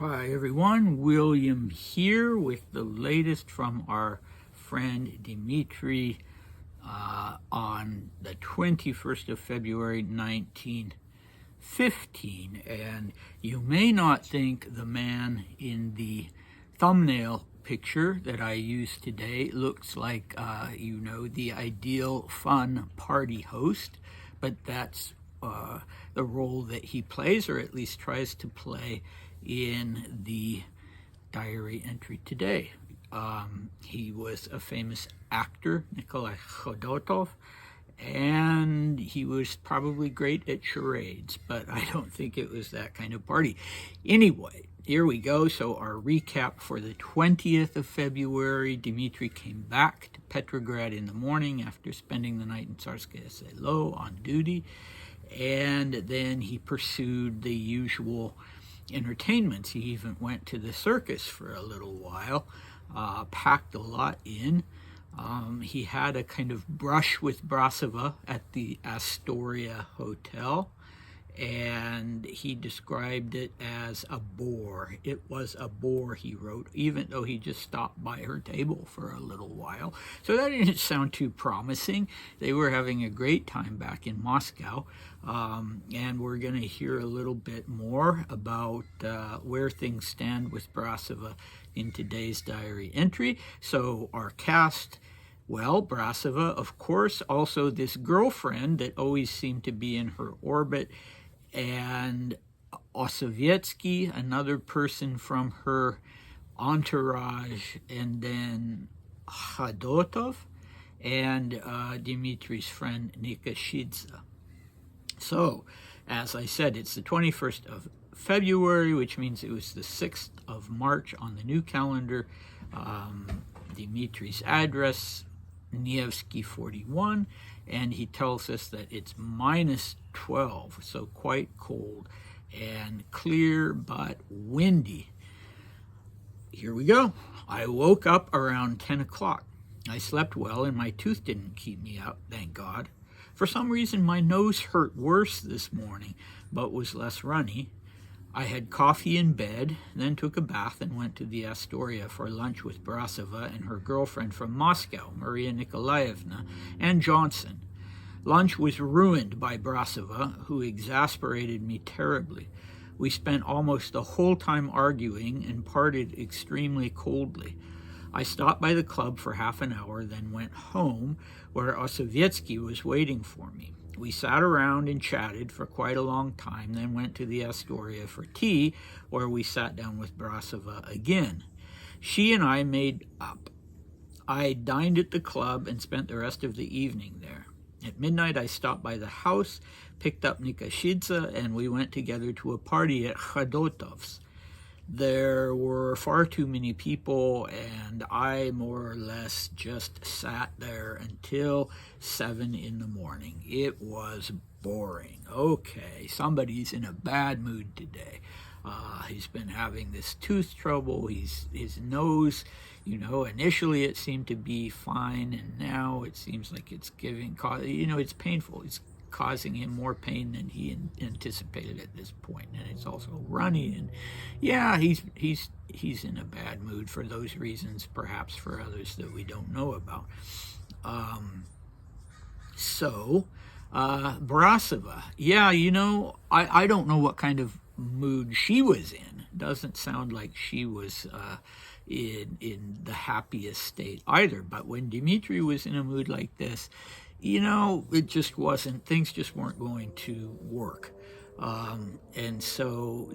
Hi everyone, William here with the latest from our friend Dmitri on the 21st of February 1915. And you may not think the man in the thumbnail picture that I used today looks like, the ideal fun party host, but that's the role that he plays, or at least tries to play, in the diary entry today. He was a famous actor, Nikolai Khodotov, and he was probably great at charades, but I don't think it was that kind of party. Anyway, here we go. So our recap for the 20th of February, Dmitri came back to Petrograd in the morning after spending the night in Tsarskaya Selo on duty, and then he pursued the usual entertainments. He even went to the circus for a little while, packed a lot in. He had a kind of brush with Brasova at the Astoria Hotel, and he described it as a bore. It was a bore, he wrote, even though he just stopped by her table for a little while. So that didn't sound too promising. They were having a great time back in Moscow, and we're going to hear a little bit more about where things stand with Brasova in today's diary entry. So our cast: well, Brasova, of course, also this girlfriend that always seemed to be in her orbit, and Osovietsky, another person from her entourage, and then Khodotov, and Dmitri's friend Nikashidze. So, as I said, it's the 21st of February, which means it was the 6th of March on the new calendar. Dmitri's address, Nevsky 41, and he tells us that it's -12, so quite cold and clear but windy. Here we go. I woke up around 10 o'clock. I slept well and my tooth didn't keep me up, thank God. For some reason my nose hurt worse this morning, but was less runny. I had coffee in bed, then took a bath and went to the Astoria for lunch with Brasova and her girlfriend from Moscow, Maria Nikolaevna, and Johnson. Lunch was ruined by Brasova, who exasperated me terribly. We spent almost the whole time arguing and parted extremely coldly. I stopped by the club for half an hour, then went home, where Osovietsky was waiting for me. We sat around and chatted for quite a long time, then went to the Astoria for tea, where we sat down with Brasova again. She and I made up. I dined at the club and spent the rest of the evening there. At midnight, I stopped by the house, picked up Nikashidze, and we went together to a party at Khodotov's. There were far too many people, and I more or less just sat there until 7 in the morning. It was boring. Okay, somebody's in a bad mood today. He's been having this tooth trouble. His nose, initially it seemed to be fine, and now it seems like it's it's painful. It's causing him more pain than he anticipated at this point, and it's also runny, and yeah, he's in a bad mood for those reasons, perhaps for others that we don't know about. Brasova, I don't know what kind of mood she was in. Doesn't sound like she was in the happiest state either, but when Dmitri was in a mood like this, it just wasn't, things just weren't going to work. And so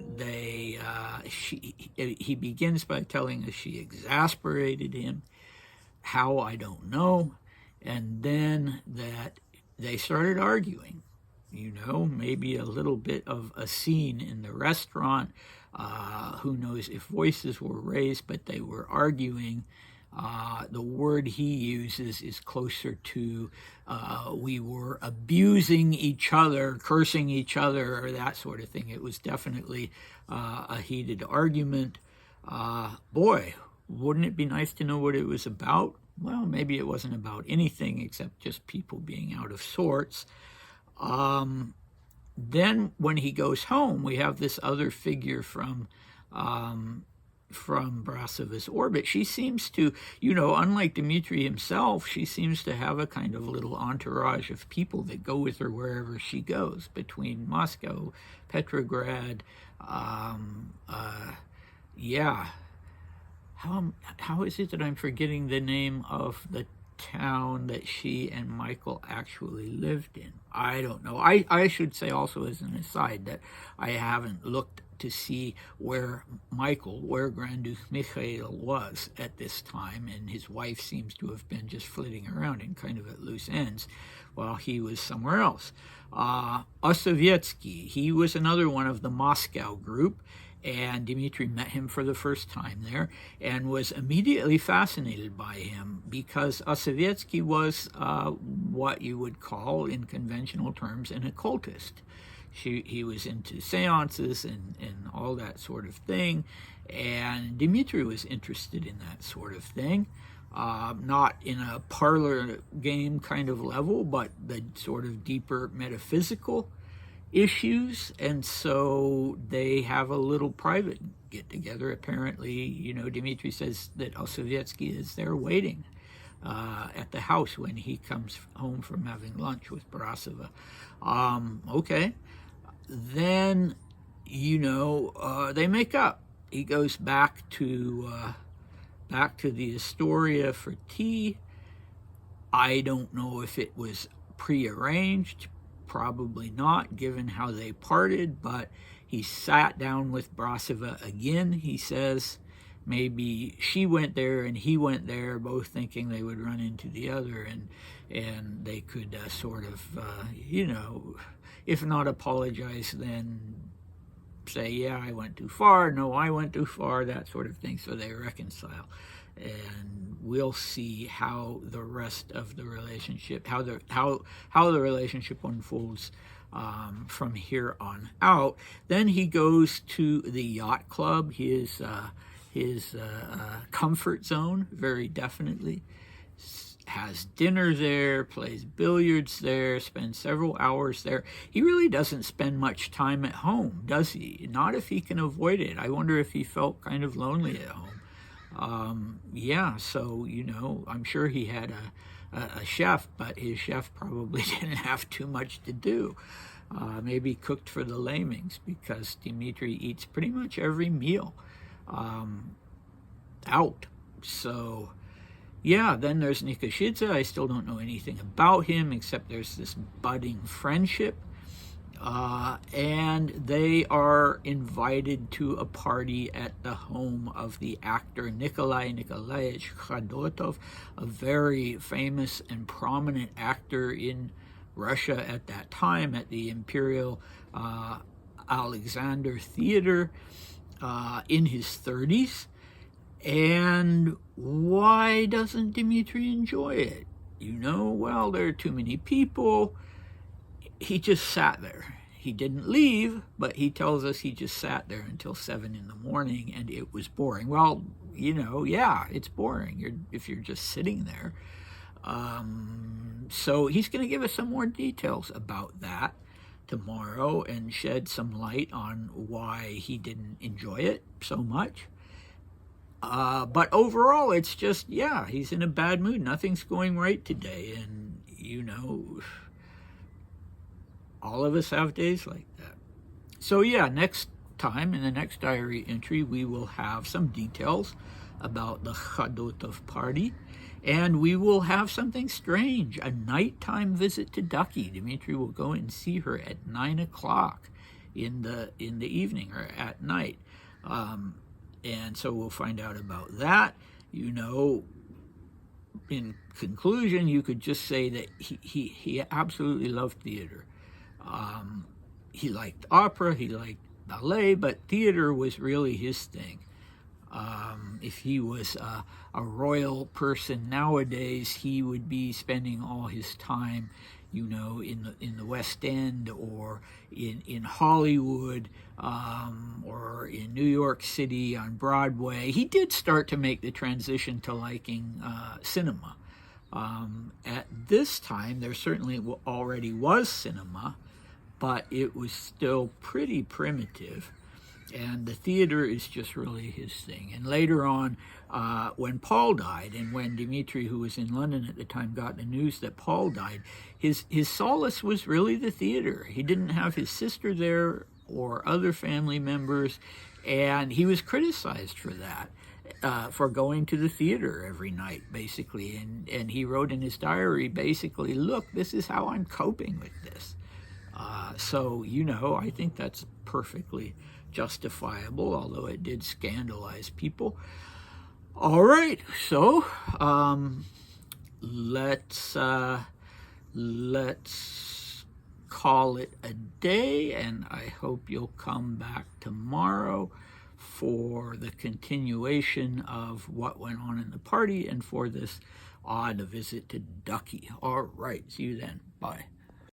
he begins by telling us she exasperated him. How, I don't know. And then that they started arguing, maybe a little bit of a scene in the restaurant. Who knows if voices were raised, but they were arguing. The word he uses is closer to we were abusing each other, cursing each other, or that sort of thing. It was definitely a heated argument. Boy, wouldn't it be nice to know what it was about? Well, maybe it wasn't about anything except just people being out of sorts. Then when he goes home, we have this other figure from from Brasova's orbit. She seems to, unlike Dmitri himself, she seems to have a kind of little entourage of people that go with her wherever she goes, between Moscow, Petrograd, yeah. How is it that I'm forgetting the name of the town that she and Michael actually lived in? I don't know. I should say also as an aside that I haven't looked to see where Grand Duke Mikhail was at this time, and his wife seems to have been just flitting around and kind of at loose ends while he was somewhere else. Ossovietsky, he was another one of the Moscow group, and Dmitri met him for the first time there and was immediately fascinated by him because Ossovietsky was what you would call, in conventional terms, an occultist. He was into seances and all that sort of thing, and Dmitri was interested in that sort of thing, not in a parlor game kind of level, but the sort of deeper metaphysical issues, and so they have a little private get-together. Apparently, Dmitri says that Ossovietsky is there waiting at the house when he comes home from having lunch with Brasova. Okay. Then, they make up. He goes back to the Astoria for tea. I don't know if it was prearranged. Probably not, given how they parted, but he sat down with Brasova again. He says maybe she went there and he went there, both thinking they would run into the other, and they could sort of, if not apologize, then say, yeah, I went too far, no, I went too far, that sort of thing, so they reconcile. And we'll see how the rest of the relationship, how the relationship unfolds from here on out. Then he goes to the yacht club, his comfort zone, very definitely. Has dinner there, plays billiards there, spends several hours there. He really doesn't spend much time at home, does he? Not if he can avoid it. I wonder if he felt kind of lonely at home. Yeah, so, I'm sure he had a chef, but his chef probably didn't have too much to do. Maybe cooked for the lemmings, because Dmitri eats pretty much every meal out. So, yeah, then there's Nikashidze. I still don't know anything about him, except there's this budding friendship. And they are invited to a party at the home of the actor Nikolai Nikolaevich Khodotov, a very famous and prominent actor in Russia at that time, at the Imperial Alexander Theater, in his 30s. And why doesn't Dmitri enjoy it? Well, there are too many people. He just sat there. He didn't leave, but he tells us he just sat there until 7 in the morning, and it was boring. Well, yeah, it's boring if you're just sitting there. So he's going to give us some more details about that tomorrow and shed some light on why he didn't enjoy it so much. But overall, it's just, yeah, he's in a bad mood. Nothing's going right today. And, all of us have days like that. So, yeah, next time, in the next diary entry, we will have some details about the Khodotov party. And we will have something strange, a nighttime visit to Ducky. Dmitri will go and see her at 9 o'clock in the evening, or at night. And so we'll find out about that. In conclusion, you could just say that he absolutely loved theater. He liked opera, he liked ballet, but theater was really his thing. If he was a royal person nowadays, he would be spending all his time, in the West End, or in Hollywood, or in New York City on Broadway. He did start to make the transition to liking cinema. At this time, there certainly already was cinema, but it was still pretty primitive. And the theater is just really his thing. And later on, when Paul died, and when Dmitri, who was in London at the time, got the news that Paul died, his solace was really the theater. He didn't have his sister there or other family members, and he was criticized for that, for going to the theater every night, basically. And he wrote in his diary, basically, look, this is how I'm coping with this. So, I think that's perfectly justifiable, although it did scandalize people. All right, so let's call it a day, and I hope you'll come back tomorrow for the continuation of what went on in the party and for this odd visit to Ducky. All right, see you then. Bye.